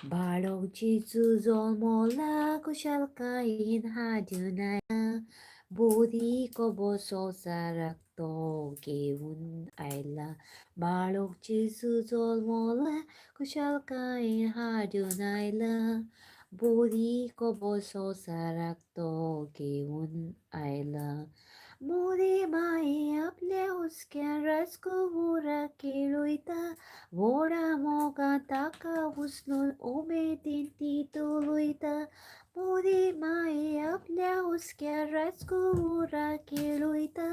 바록 지수 zolmola kusalkain hadunaya budi koboso sarakto geun aila Balok Jezu Zolmola kusalkain hadunaya budi koboso sarakto geun aila Muri mai आपल्या हुसक्या राजकुमारा केलोयता Vora moga taka usnul umetin tituluita Muri mai आपल्या हुसक्या राजकुमारा केलोयता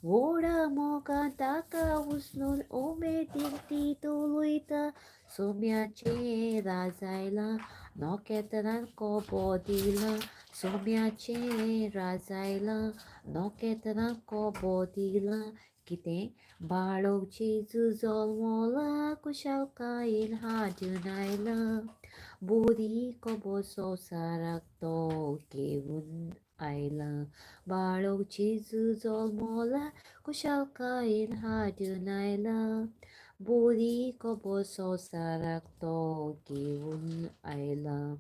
Vora moga taka usnul umetin tituluita Somiace razaila noketran kobodila Somiace razaila noketran kobodila Kite Ballok Jezu Zolmola kusalkain hadunayla Budi koboso sarakto geun ayla Ballok Jezu Zolmola kusalkain hadunayla Budi koboso sarakto geun ayla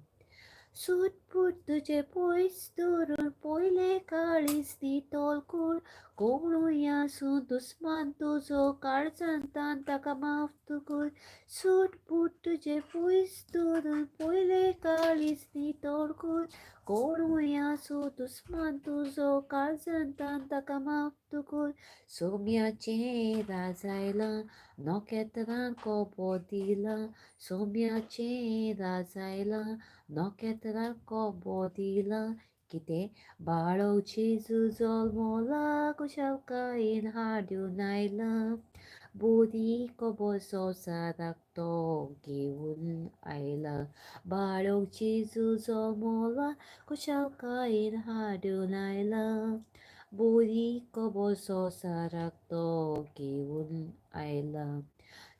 Sut तुझे पोईस दुरून पोयले काळीस ती तोलकूळ कोवळूया सू दुस्मान तुझो काळजांतान ताका माफ तुकूर सूट बूट तुझे पोईस दुरून पोयले काळीस ती तोलकूळ कोवळूया सू दुस्मान तुझो काळजांतान ताका माफ तुकूर सोम्याचे राजायला नोकेतरान कोबोदिला सोम्याचे राजायला नोकेतरान kobodila kite Ballok Jezu Zolmola kusalkain hadunayla Budi koboso sarakto giun ayla Ballok Jezu Zolmola kusalkain hadunayla Budi koboso sarakto giun ayla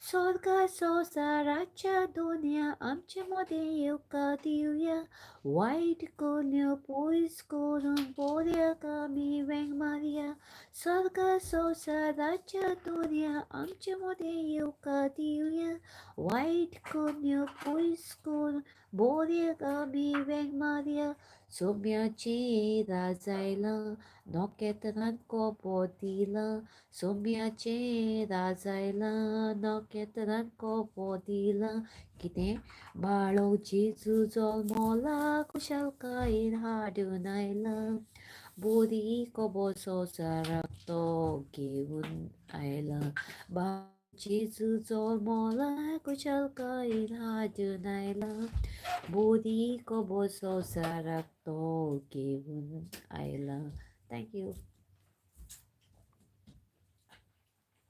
स्वर्ग संसाराच्या दुनिया आमच्यामध्ये येऊ का देऊया वाईट कोण्या पोईस करून बोऱ्या कामी वेंग मारिया स्वर्ग संसाराच्या दुनिया आमच्यामध्ये येऊ का देऊया वाईट कोण्या पोईस करून बोऱ्या कामी वेंग मारिया सोम्याचे राजायला नोकेतरान कोबोदिला सोम्याचे राजायला नोकेतरान कोबोदिला कितें Ballok Jezu Zolmola kusalkain hadunayla Budi koboso sarakto giun ayla Ballok Jezu Zolmola kusalkain hadunayla Budi koboso sarakto giun ayla. Thank you.